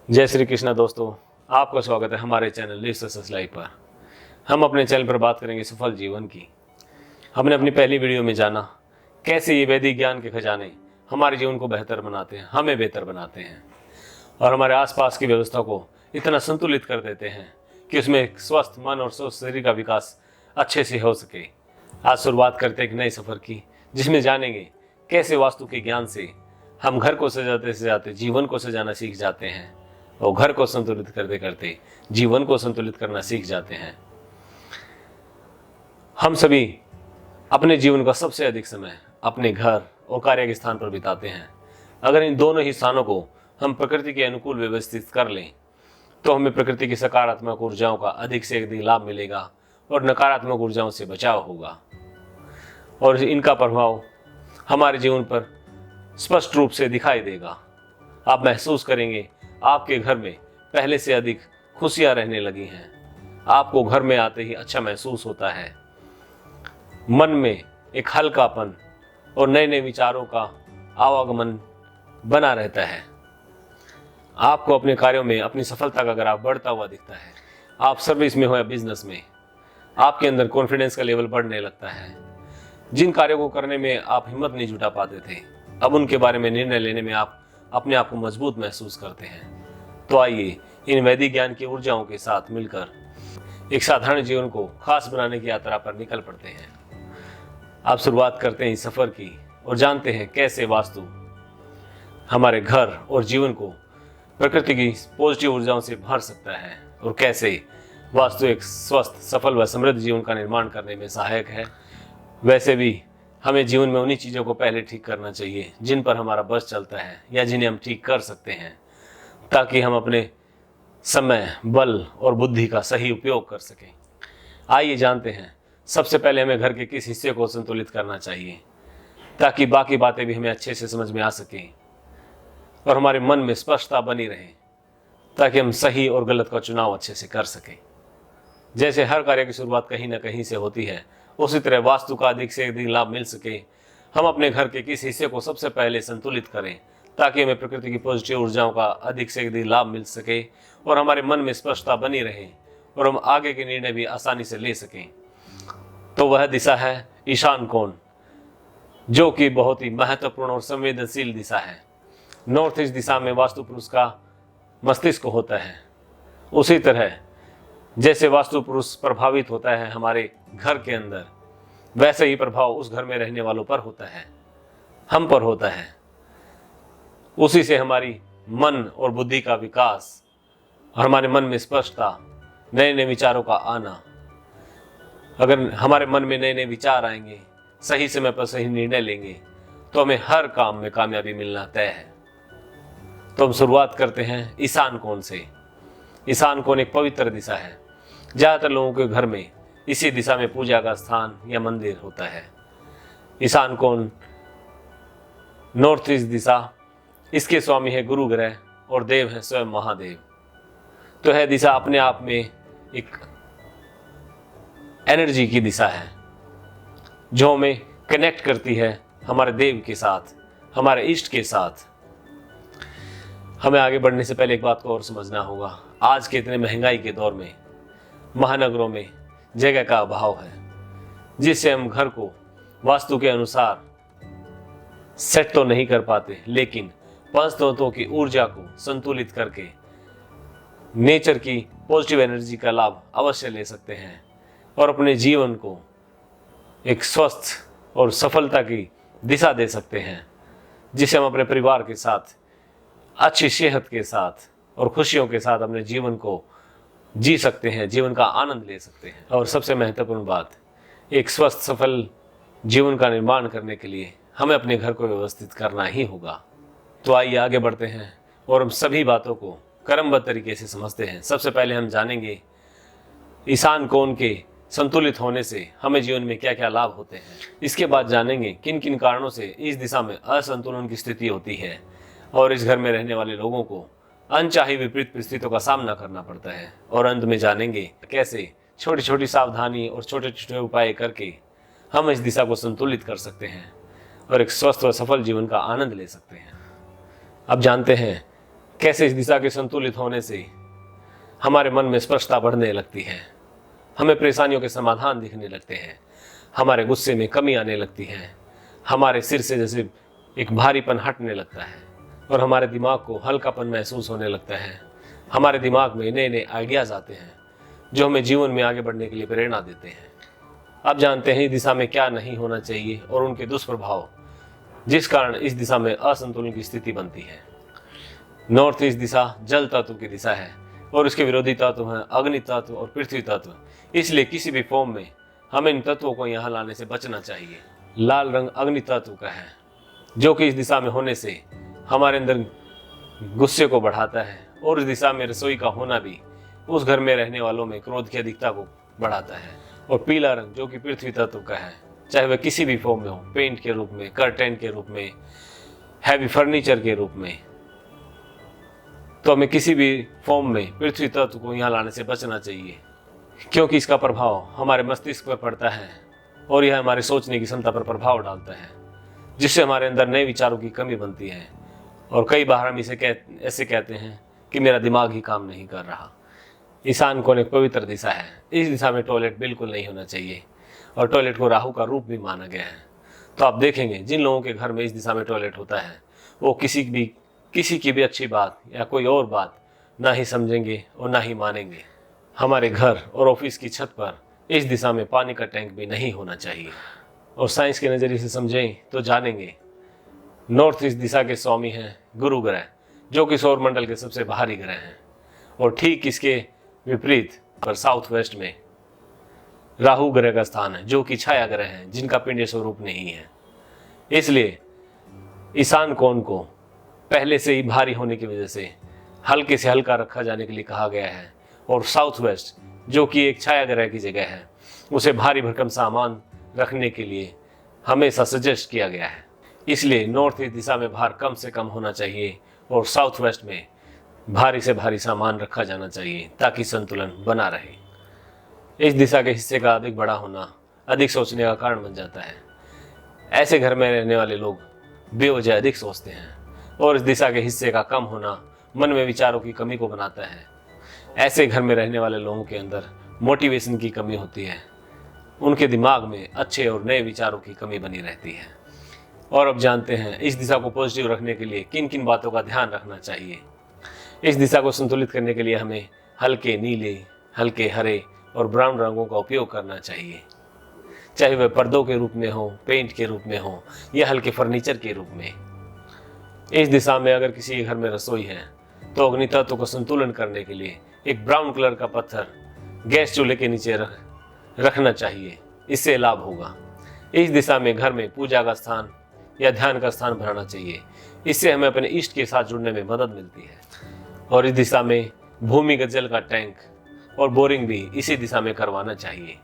जय श्री कृष्णा दोस्तों, आपका स्वागत है हमारे चैनल लिव सक्सेस लाइफ पर। हम अपने चैनल पर बात करेंगे सफल जीवन की। हमने अपनी पहली वीडियो में जाना कैसे ये वैदिक ज्ञान के खजाने हमारे जीवन को बेहतर बनाते हैं, हमें बेहतर बनाते हैं और हमारे आसपास की व्यवस्था को इतना संतुलित कर देते हैं कि उसमें एक स्वस्थ मन और स्वस्थ शरीर का विकास अच्छे से हो सके। आज शुरुआत करते एक नए सफ़र की, जिसमें जानेंगे कैसे वास्तु के ज्ञान से हम घर को सजाते जीवन को सजाना सीख जाते हैं और घर को संतुलित करते करते जीवन को संतुलित करना सीख जाते हैं। हम सभी अपने जीवन का सबसे अधिक समय अपने घर और कार्य के स्थान पर बिताते हैं। अगर इन दोनों ही स्थानों को हम प्रकृति के अनुकूल व्यवस्थित कर लें तो हमें प्रकृति की सकारात्मक ऊर्जाओं का अधिक से अधिक लाभ मिलेगा और नकारात्मक ऊर्जाओं से बचाव होगा और इनका प्रभाव हमारे जीवन पर स्पष्ट रूप से दिखाई देगा। आप महसूस करेंगे आपके घर में पहले से अधिक खुशियां रहने लगी हैं। आपको घर में आते ही अच्छा महसूस होता है, मन में एक हल्कापन और नए नए विचारों का आवागमन बना रहता है। आपको अपने कार्यों में अपनी सफलता का ग्राफ बढ़ता हुआ दिखता है। आप सर्विस में हो या बिजनेस में, आपके अंदर कॉन्फिडेंस का लेवल बढ़ने लगता है। जिन कार्यों को करने में आप हिम्मत नहीं जुटा पाते थे, अब उनके बारे में निर्णय लेने में आप अपने आप को मजबूत महसूस करते हैं। तो आइए इन वैदिक ज्ञान की ऊर्जाओं के साथ मिलकर एक साधारण जीवन को खास बनाने की यात्रा पर निकल पड़ते हैं। आप शुरुआत करते हैं इस सफर की और जानते हैं कैसे वास्तु हमारे घर और जीवन को प्रकृति की पॉजिटिव ऊर्जाओं से भर सकता है और कैसे वास्तु एक स्वस्थ, सफल व समृद्ध जीवन का निर्माण करने में सहायक है। वैसे भी हमें जीवन में उन्हीं चीज़ों को पहले ठीक करना चाहिए जिन पर हमारा बस चलता है या जिन्हें हम ठीक कर सकते हैं, ताकि हम अपने समय, बल और बुद्धि का सही उपयोग कर सकें। आइए जानते हैं सबसे पहले हमें घर के किस हिस्से को संतुलित करना चाहिए ताकि बाकी बातें भी हमें अच्छे से समझ में आ सकें और हमारे मन में स्पष्टता बनी रहे, ताकि हम सही और गलत का चुनाव अच्छे से कर सकें। जैसे हर कार्य की शुरुआत कहीं ना कहीं से होती है, उसी तरह वास्तु का अधिक से अधिक लाभ मिल सके। हम अपने घर के किस हिस्से को सबसे पहले संतुलित करें ताकि हमें प्रकृति की पॉजिटिव ऊर्जाओं का अधिक से अधिक लाभ मिल सके और हमारे मन में स्पष्टता बनी रहे और हम आगे के निर्णय भी आसानी से ले सकें। तो वह दिशा है ईशान कोण, जो कि बहुत ही महत्वपूर्ण और संवेदनशील दिशा है। नॉर्थ ईस्ट दिशा में वास्तु पुरुष का मस्तिष्क होता है। उसी तरह जैसे वास्तु पुरुष प्रभावित होता है हमारे घर के अंदर, वैसे ही प्रभाव उस घर में रहने वालों पर होता है, हम पर होता है। उसी से हमारी मन और बुद्धि का विकास और हमारे मन में स्पष्टता, नए नए विचारों का आना। अगर हमारे मन में नए नए विचार आएंगे, सही समय पर सही निर्णय लेंगे, तो हमें हर काम में कामयाबी मिलना तय है। तो हम शुरुआत करते हैं ईशान कोण से। ईशान कोण एक पवित्र दिशा है। ज़्यादातर लोगों के घर में इसी दिशा में पूजा का स्थान या मंदिर होता है। ईशान कोण नॉर्थ ईस्ट दिशा, इसके स्वामी है गुरु ग्रह और देव है स्वयं महादेव। तो यह दिशा अपने आप में एक एनर्जी की दिशा है जो हमें कनेक्ट करती है हमारे देव के साथ, हमारे इष्ट के साथ। हमें आगे बढ़ने से पहले एक बात को और समझना होगा। आज के इतने महंगाई के दौर में महानगरों में जगह का अभाव है, जिससे हम घर को वास्तु के अनुसार सेट तो नहीं कर पाते, लेकिन पंच तत्वों की ऊर्जा को संतुलित करके नेचर की पॉजिटिव एनर्जी का लाभ अवश्य ले सकते हैं और अपने जीवन को एक स्वस्थ और सफलता की दिशा दे सकते हैं, जिसे हम अपने परिवार के साथ, अच्छी सेहत के साथ और खुशियों के साथ अपने जीवन को जी सकते हैं, जीवन का आनंद ले सकते हैं। और सबसे महत्वपूर्ण बात, एक स्वस्थ सफल जीवन का निर्माण करने के लिए हमें अपने घर को व्यवस्थित करना ही होगा। तो आइए आगे बढ़ते हैं और हम सभी बातों को क्रमबद्ध तरीके से समझते हैं। सबसे पहले हम जानेंगे ईशान कोण के संतुलित होने से हमें जीवन में क्या क्या लाभ होते हैं। इसके बाद जानेंगे किन किन कारणों से इस दिशा में असंतुलन की स्थिति होती है और इस घर में रहने वाले लोगों को अनचाही विपरीत परिस्थितियों का सामना करना पड़ता है। और अंत में जानेंगे कैसे छोटी छोटी सावधानी और छोटे छोटे उपाय करके हम इस दिशा को संतुलित कर सकते हैं और एक स्वस्थ और सफल जीवन का आनंद ले सकते हैं। अब जानते हैं कैसे इस दिशा के संतुलित होने से हमारे मन में स्पष्टता बढ़ने लगती है, हमें परेशानियों के समाधान दिखने लगते हैं, हमारे गुस्से में कमी आने लगती है, हमारे सिर से जैसे एक भारीपन हटने लगता है और हमारे दिमाग को हल्कापन महसूस होने लगता है। हमारे दिमाग में नए नए आइडियाज़ आते हैं जो हमें जीवन में आगे बढ़ने के लिए प्रेरणा देते हैं। आप जानते हैं इस दिशा में क्या नहीं होना चाहिए और उनके दुष्प्रभाव, जिस कारण इस दिशा में असंतुलन की स्थिति बनती है। नॉर्थ ईस्ट दिशा जल तत्व की दिशा है और इसके विरोधी तत्व हैं अग्नि तत्व और पृथ्वी तत्व। इसलिए किसी भी फॉर्म में हमें इन तत्वों को यहाँ लाने से बचना चाहिए। लाल रंग अग्नि तत्व का है जो कि इस दिशा में होने से हमारे अंदर गुस्से को बढ़ाता है और इस दिशा में रसोई का होना भी उस घर में रहने वालों में क्रोध की अधिकता को बढ़ाता है। और पीला रंग जो कि पृथ्वी तत्व का है, चाहे वह किसी भी फॉर्म में हो, पेंट के रूप में, कर्टेन के रूप में, हैवी फर्नीचर के रूप में, तो हमें किसी भी फॉर्म में पृथ्वी तत्व को यहाँ लाने से बचना चाहिए, क्योंकि इसका प्रभाव हमारे मस्तिष्क पर पड़ता है और यह हमारे सोचने की क्षमता पर प्रभाव डालता है, जिससे हमारे अंदर नए विचारों की कमी बनती है। और कई बार हम ऐसे कहते हैं कि मेरा दिमाग ही काम नहीं कर रहा। ईशान कोण एक पवित्र दिशा है, इस दिशा में टॉयलेट बिल्कुल नहीं होना चाहिए और टॉयलेट को राहु का रूप भी माना गया है। तो आप देखेंगे जिन लोगों के घर में इस दिशा में टॉयलेट होता है वो किसी की भी अच्छी बात या कोई और बात ना ही समझेंगे और ना ही मानेंगे। हमारे घर और ऑफिस की छत पर इस दिशा में पानी का टैंक भी नहीं होना चाहिए। और साइंस के नज़रिए से समझें तो जानेंगे नॉर्थ ईस्ट दिशा के स्वामी हैं गुरु ग्रह, जो कि सौर मंडल के सबसे भारी ग्रह हैं। और ठीक इसके विपरीत पर साउथ वेस्ट में राहु ग्रह का स्थान है, जो कि छाया ग्रह हैं, जिनका पिंड स्वरूप नहीं है। इसलिए ईशान कोण को पहले से ही भारी होने की वजह से हल्के से हल्का रखा जाने के लिए कहा गया है। और साउथ वेस्ट जो कि एक छाया ग्रह की जगह है, उसे भारी भरकम सामान रखने के लिए हमेशा सजेस्ट किया गया है। इसलिए नॉर्थ ईस्ट दिशा में भार कम से कम होना चाहिए और साउथ वेस्ट में भारी से भारी सामान रखा जाना चाहिए ताकि संतुलन बना रहे। इस दिशा के हिस्से का अधिक बड़ा होना अधिक सोचने का कारण बन जाता है। ऐसे घर में रहने वाले लोग बेवजह अधिक सोचते हैं और इस दिशा के हिस्से का कम होना मन में विचारों की कमी को बनाता है। ऐसे घर में रहने वाले लोगों के अंदर मोटिवेशन की कमी होती है, उनके दिमाग में अच्छे और नए विचारों की कमी बनी रहती है। और अब जानते हैं इस दिशा को पॉजिटिव रखने के लिए किन किन बातों का ध्यान रखना चाहिए। इस दिशा को संतुलित करने के लिए हमें हल्के नीले, हल्के हरे और ब्राउन रंगों का उपयोग करना चाहिए, चाहे वह पर्दों के रूप में हो, पेंट के रूप में हो या हल्के फर्नीचर के रूप में। इस दिशा में अगर किसी के घर में रसोई है तो अग्नि तत्व को संतुलन करने के लिए एक ब्राउन कलर का पत्थर गैस चूल्हे के नीचे रखना चाहिए, इससे लाभ होगा। इस दिशा में घर में पूजा का स्थान या ध्यान का स्थान बनाना चाहिए, इससे हमें अपने इष्ट के साथ जुड़ने में मदद मिलती है। और इस दिशा में भूमिगत जल का टैंक और बोरिंग भी इसी दिशा में करवाना चाहिए।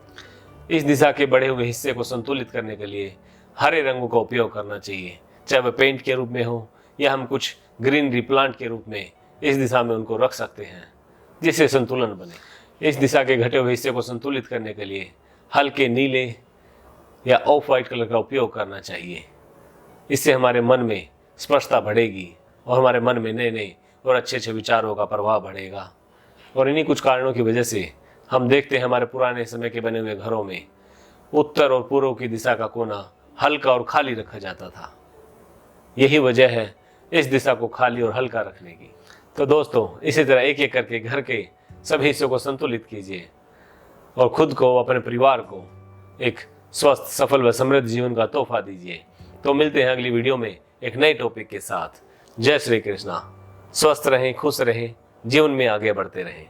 इस दिशा के बढ़े हुए हिस्से को संतुलित करने के लिए हरे रंगों का उपयोग करना चाहिए, चाहे वह पेंट के रूप में हो या हम कुछ ग्रीनरी प्लांट के रूप में इस दिशा में उनको रख सकते हैं, जिससे संतुलन बने। इस दिशा के घटे हुए हिस्से को संतुलित करने के लिए हल्के नीले या ऑफ वाइट कलर का उपयोग करना चाहिए। इससे हमारे मन में स्पष्टता बढ़ेगी और हमारे मन में नए नए और अच्छे अच्छे विचारों का प्रभाव बढ़ेगा। और इन्हीं कुछ कारणों की वजह से हम देखते हैं हमारे पुराने समय के बने हुए घरों में उत्तर और पूर्व की दिशा का कोना हल्का और खाली रखा जाता था। यही वजह है इस दिशा को खाली और हल्का रखने की। तो दोस्तों, इसी तरह एक एक करके घर के सभी हिस्सों को संतुलित कीजिए और खुद को, अपने परिवार को एक स्वस्थ, सफल व समृद्ध जीवन का तोहफा दीजिए। तो मिलते हैं अगली वीडियो में एक नए टॉपिक के साथ। जय श्री कृष्णा। स्वस्थ रहें, खुश रहें, जीवन में आगे बढ़ते रहें।